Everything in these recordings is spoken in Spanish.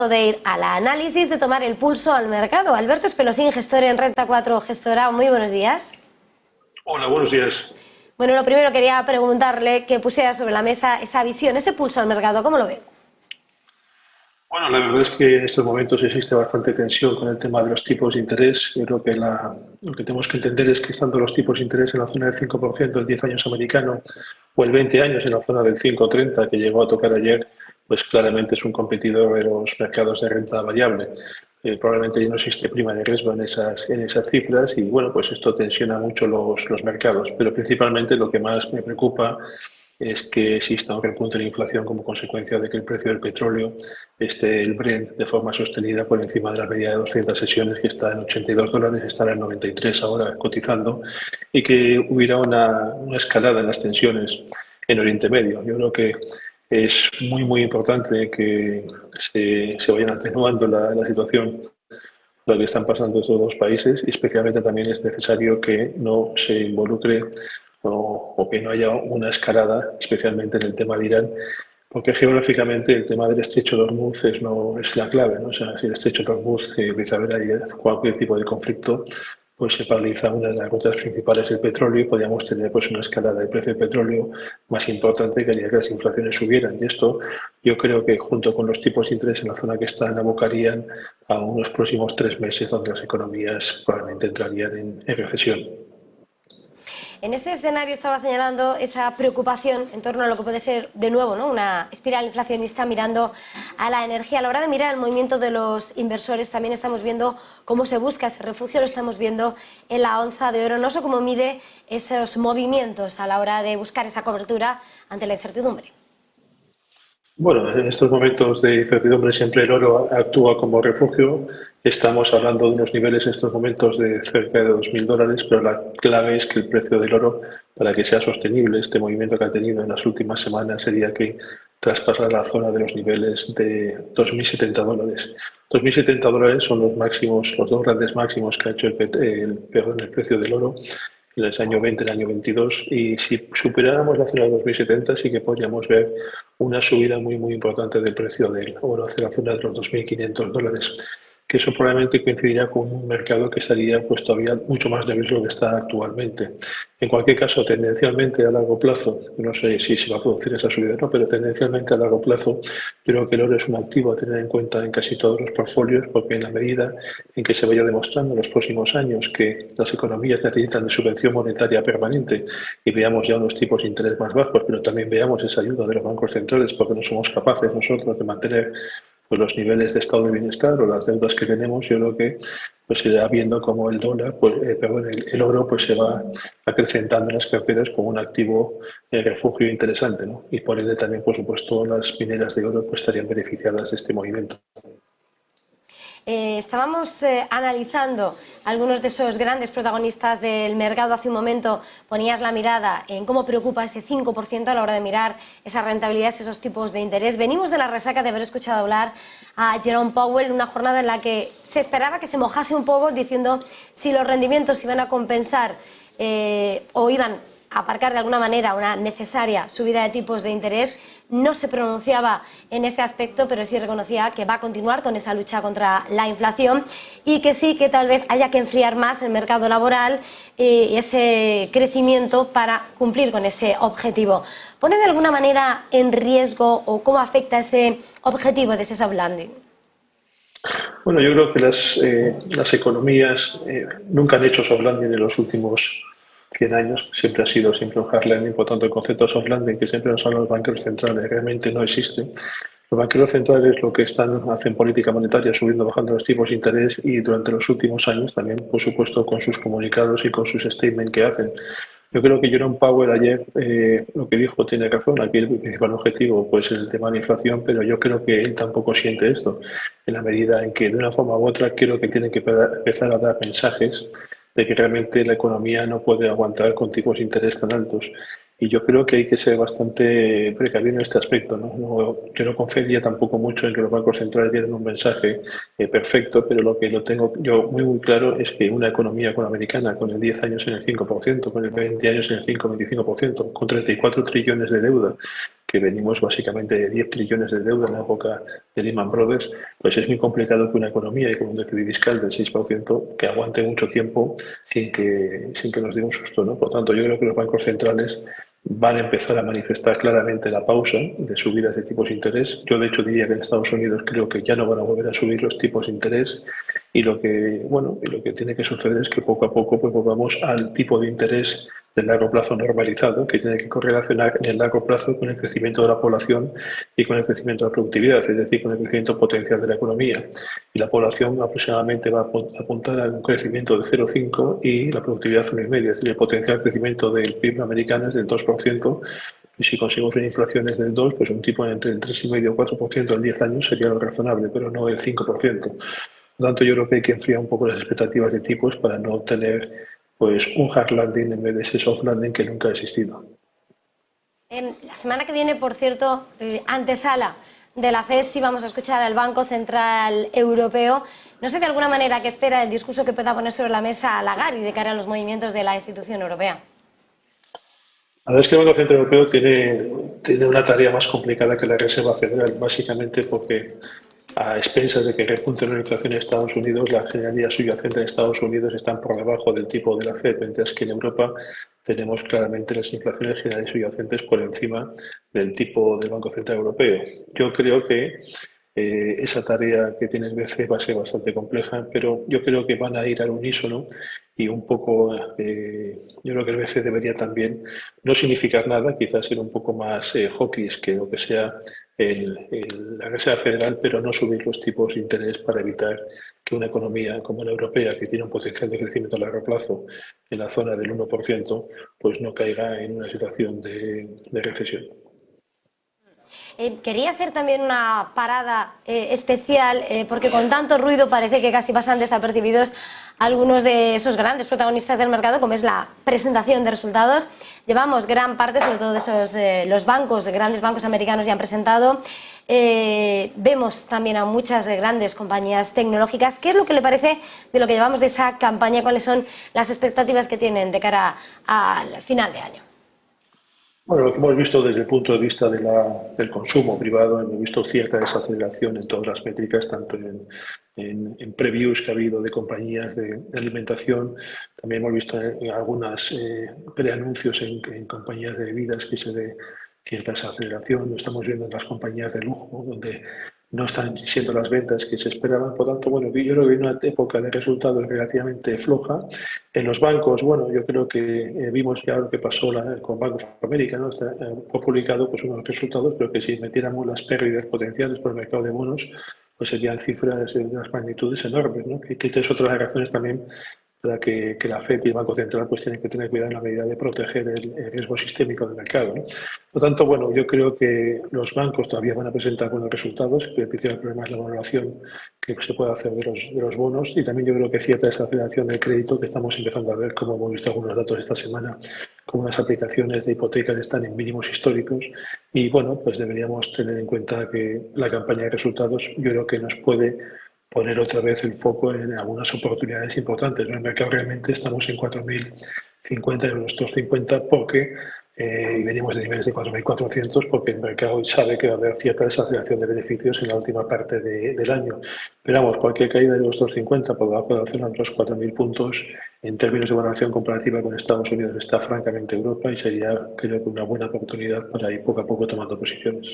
De ir al análisis, de tomar el pulso al mercado. Alberto Espelosín, gestor en Renta 4 Gestora, muy buenos días. Hola, buenos días. Bueno, lo primero quería preguntarle que pusiera sobre la mesa esa visión, ese pulso al mercado, ¿cómo lo ve? Bueno, la verdad es que en estos momentos existe bastante tensión con el tema de los tipos de interés. Yo creo que lo que tenemos que entender es que estando los tipos de interés en la zona del 5%, el 10 años americano, o el 20 años en la zona del 5,30 que llegó a tocar ayer, pues claramente es un competidor de los mercados de renta variable. Probablemente ya no existe prima de riesgo en esas cifras y bueno, pues esto tensiona mucho los mercados. Pero principalmente lo que más me preocupa es que exista un repunte de la inflación como consecuencia de que el precio del petróleo esté el Brent de forma sostenida por encima de la media de 200 sesiones, que está en $82, estará en 93 ahora cotizando, y que hubiera una escalada en las tensiones en Oriente Medio. Yo creo que es muy importante que se vayan atenuando la situación lo que están pasando estos dos países y especialmente también es necesario que no se involucre o que no haya una escalada, especialmente en el tema de Irán, porque geográficamente el tema del estrecho de Hormuz es la clave, ¿no? O sea, si el estrecho de Hormuz empieza a haber ahí cualquier tipo de conflicto, pues se paraliza una de las rutas principales del petróleo y podríamos tener pues una escalada del precio del petróleo más importante que haría que las inflaciones subieran. Y esto yo creo que junto con los tipos de interés en la zona que están abocarían a unos próximos 3 meses donde las economías probablemente entrarían en recesión. En ese escenario estaba señalando esa preocupación en torno a lo que puede ser, de nuevo, ¿no?, una espiral inflacionista mirando a la energía. A la hora de mirar el movimiento de los inversores también estamos viendo cómo se busca ese refugio, lo estamos viendo en la onza de oro. No sé cómo mide esos movimientos a la hora de buscar esa cobertura ante la incertidumbre. Bueno, en estos momentos de incertidumbre siempre el oro actúa como refugio. Estamos hablando de unos niveles en estos momentos de cerca de $2.000, pero la clave es que el precio del oro, para que sea sostenible este movimiento que ha tenido en las últimas semanas, sería que traspasara la zona de los niveles de $2.070. $2.070 son los máximos, los dos grandes máximos que ha hecho el precio del oro en el año 20, en el año 22, y si superáramos la zona de 2070 sí que podríamos ver una subida muy importante del precio del oro hacia la zona de los $2.500, que eso probablemente coincidirá con un mercado que estaría pues todavía mucho más débil de lo que está actualmente. En cualquier caso, tendencialmente a largo plazo, no sé si se va a producir esa subida o no, pero tendencialmente a largo plazo, creo que el oro es un activo a tener en cuenta en casi todos los portfolios, porque en la medida en que se vaya demostrando en los próximos años que las economías necesitan de subvención monetaria permanente y veamos ya unos tipos de interés más bajos, pero también veamos esa ayuda de los bancos centrales, porque no somos capaces nosotros de mantener pues los niveles de estado de bienestar o las deudas que tenemos, yo creo que pues se irá viendo como el dólar, pues, el oro pues se va acrecentando en las carteras como un activo refugio interesante, ¿no? Y por ende también, por supuesto, las mineras de oro pues estarían beneficiadas de este movimiento. Estábamos analizando algunos de esos grandes protagonistas del mercado. Hace un momento ponías la mirada en cómo preocupa ese 5% a la hora de mirar esas rentabilidades, esos tipos de interés. Venimos de la resaca de haber escuchado hablar a Jerome Powell, una jornada en la que se esperaba que se mojase un poco diciendo si los rendimientos iban a compensar o iban a aparcar de alguna manera una necesaria subida de tipos de interés. No se pronunciaba en ese aspecto, pero sí reconocía que va a continuar con esa lucha contra la inflación y que sí que tal vez haya que enfriar más el mercado laboral y ese crecimiento para cumplir con ese objetivo. ¿Pone de alguna manera en riesgo o cómo afecta ese objetivo de ese soft landing? Bueno, yo creo que las economías nunca han hecho soft landing en los últimos 100 años, siempre ha sido siempre un hard landing, por tanto el concepto de soft landing que siempre nos hablan los banqueros centrales realmente no existe. Los banqueros centrales lo que hacen política monetaria subiendo, bajando los tipos de interés y durante los últimos años también, por supuesto, con sus comunicados y con sus statements que hacen. Yo creo que Jerome Powell ayer lo que dijo tiene razón. Aquí el principal objetivo pues, es el tema de la inflación, pero yo creo que él tampoco siente esto, en la medida en que de una forma u otra creo que tiene que empezar a dar mensajes de que realmente la economía no puede aguantar con tipos de interés tan altos. Y yo creo que hay que ser bastante precavido en este aspecto, ¿no? Yo no confiaría tampoco mucho en que los bancos centrales dieran un mensaje perfecto, pero lo que lo tengo yo muy claro es que una economía con americana, con el 10 años en el 5%, con el 20 años en el 5,25%, con 34 trillones de deuda, que venimos básicamente de 10 trillones de deuda en la época de Lehman Brothers, pues es muy complicado que una economía y con un déficit fiscal del 6% que aguante mucho tiempo sin que nos dé un susto, ¿no? Por tanto, yo creo que los bancos centrales van a empezar a manifestar claramente la pausa de subidas de tipos de interés. Yo, de hecho, diría que en Estados Unidos creo que ya no van a volver a subir los tipos de interés y lo que tiene que suceder es que poco a poco pues volvamos al tipo de interés de largo plazo normalizado, que tiene que correlacionar en el largo plazo con el crecimiento de la población y con el crecimiento de la productividad, es decir, con el crecimiento potencial de la economía. Y la población aproximadamente va a apuntar a un crecimiento de 0,5 y la productividad 1,5. Es decir, el potencial crecimiento del PIB americano es del 2%. Y si conseguimos una inflación es del 2, pues un tipo entre el 3,5 y el 4% en 10 años sería lo razonable, pero no el 5%. Por lo tanto, yo creo que hay que enfriar un poco las expectativas de tipos para no tener pues un hard landing en vez de ese soft landing que nunca ha existido. La semana que viene, por cierto, antesala de la FED, sí vamos a escuchar al Banco Central Europeo. No sé de alguna manera qué espera el discurso que pueda poner sobre la mesa Lagarde de cara a los movimientos de la institución europea. La verdad es que el Banco Central Europeo tiene una tarea más complicada que la Reserva Federal, básicamente porque a expensas de que repunte la inflación en Estados Unidos, la generalidad subyacente en Estados Unidos están por debajo del tipo de la FED, mientras que en Europa tenemos claramente las inflaciones generales subyacentes por encima del tipo del Banco Central Europeo. Yo creo que esa tarea que tiene el BCE va a ser bastante compleja, pero yo creo que van a ir al unísono y un poco, yo creo que el BCE debería también no significar nada, quizás ser un poco más hawkish que lo que sea la Reserva Federal, pero no subir los tipos de interés para evitar que una economía como la europea, que tiene un potencial de crecimiento a largo plazo en la zona del 1%, pues no caiga en una situación de recesión. Quería hacer también una parada especial, porque con tanto ruido parece que casi pasan desapercibidos algunos de esos grandes protagonistas del mercado, como es la presentación de resultados. Llevamos gran parte, sobre todo de esos los bancos, grandes bancos americanos ya han presentado. Vemos también a muchas grandes compañías tecnológicas. ¿Qué es lo que le parece de lo que llevamos de esa campaña? ¿Cuáles son las expectativas que tienen de cara al final de año? Bueno, lo que hemos visto desde el punto de vista del consumo privado, hemos visto cierta desaceleración en todas las métricas, tanto en previews que ha habido de compañías de alimentación, también hemos visto en algunas preanuncios en compañías de bebidas que se ve cierta desaceleración, lo estamos viendo en las compañías de lujo, donde no están siendo las ventas que se esperaban. Por tanto, bueno, yo creo que hay una época de resultados relativamente floja. En los bancos, bueno, yo creo que vimos ya lo que pasó con Bank of America, ¿no? Ha publicado pues, unos resultados, pero que si metiéramos las pérdidas potenciales por el mercado de bonos, pues serían cifras de unas magnitudes enormes, ¿no? Que es otra de las razones también para que la FED y el Banco Central pues tienen que tener cuidado en la medida de proteger el riesgo sistémico del mercado, ¿no? Por lo tanto, bueno, yo creo que los bancos todavía van a presentar buenos resultados, que el principal problema es la valoración que se puede hacer de los bonos y también yo creo que cierta desaceleración del crédito que estamos empezando a ver, como hemos visto algunos datos esta semana, como las aplicaciones de hipotecas están en mínimos históricos y bueno, pues deberíamos tener en cuenta que la campaña de resultados yo creo que nos puede poner otra vez el foco en algunas oportunidades importantes. En el mercado realmente estamos en 4.050 en los 250 porque y venimos de niveles de 4.400 porque el mercado sabe que va a haber cierta desaceleración de beneficios en la última parte del año. Pero vamos, cualquier caída de los 250 por debajo de la zona de los 4.000 puntos en términos de valoración comparativa con Estados Unidos está francamente Europa y sería creo que una buena oportunidad para ir poco a poco tomando posiciones.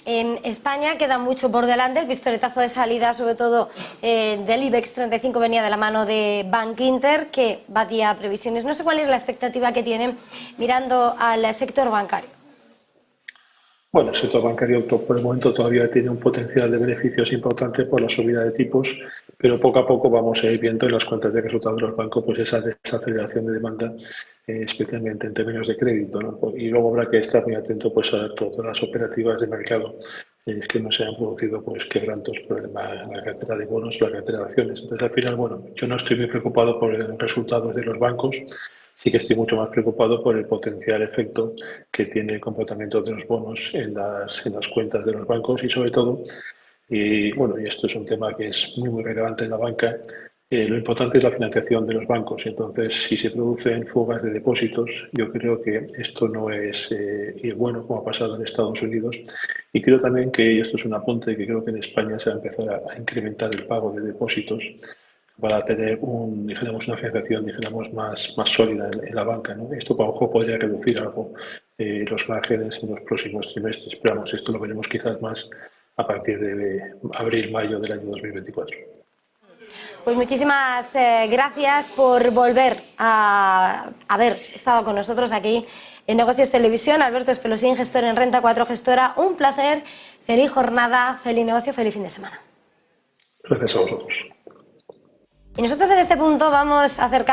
En España queda mucho por delante. El pistoletazo de salida, sobre todo del IBEX 35, venía de la mano de Bankinter, que batía previsiones. No sé cuál es la expectativa que tienen mirando al sector bancario. Bueno, el sector bancario por el momento todavía tiene un potencial de beneficios importante por la subida de tipos, pero poco a poco vamos a ir viendo en las cuentas de resultados de los bancos pues esa desaceleración de demanda, especialmente en términos de crédito, ¿no? Y luego habrá que estar muy atento pues a todas las operativas de mercado que no se han producido pues quebrantos por la cartera de bonos, la cartera de acciones. Entonces al final, bueno, yo no estoy muy preocupado por los resultados de los bancos. Sí que estoy mucho más preocupado por el potencial efecto que tiene el comportamiento de los bonos en las cuentas de los bancos y sobre todo, y bueno, y esto es un tema que es muy relevante en la banca, lo importante es la financiación de los bancos. Entonces, si se producen fugas de depósitos, yo creo que esto no es bueno, como ha pasado en Estados Unidos. Y creo también que esto es un apunte, que creo que en España se va a empezar a incrementar el pago de depósitos para tener dijéramos, una financiación más sólida en la banca, ¿no? Esto a lo mejor podría reducir algo los márgenes en los próximos trimestres. Pero vamos, esto lo veremos quizás más a partir de abril-mayo del año 2024. Pues muchísimas gracias por volver a haber estado con nosotros aquí en Negocios Televisión. Alberto Espelosín, gestor en Renta 4 Gestora. Un placer, feliz jornada, feliz negocio, feliz fin de semana. Gracias a vosotros. Y nosotros en este punto vamos a acercar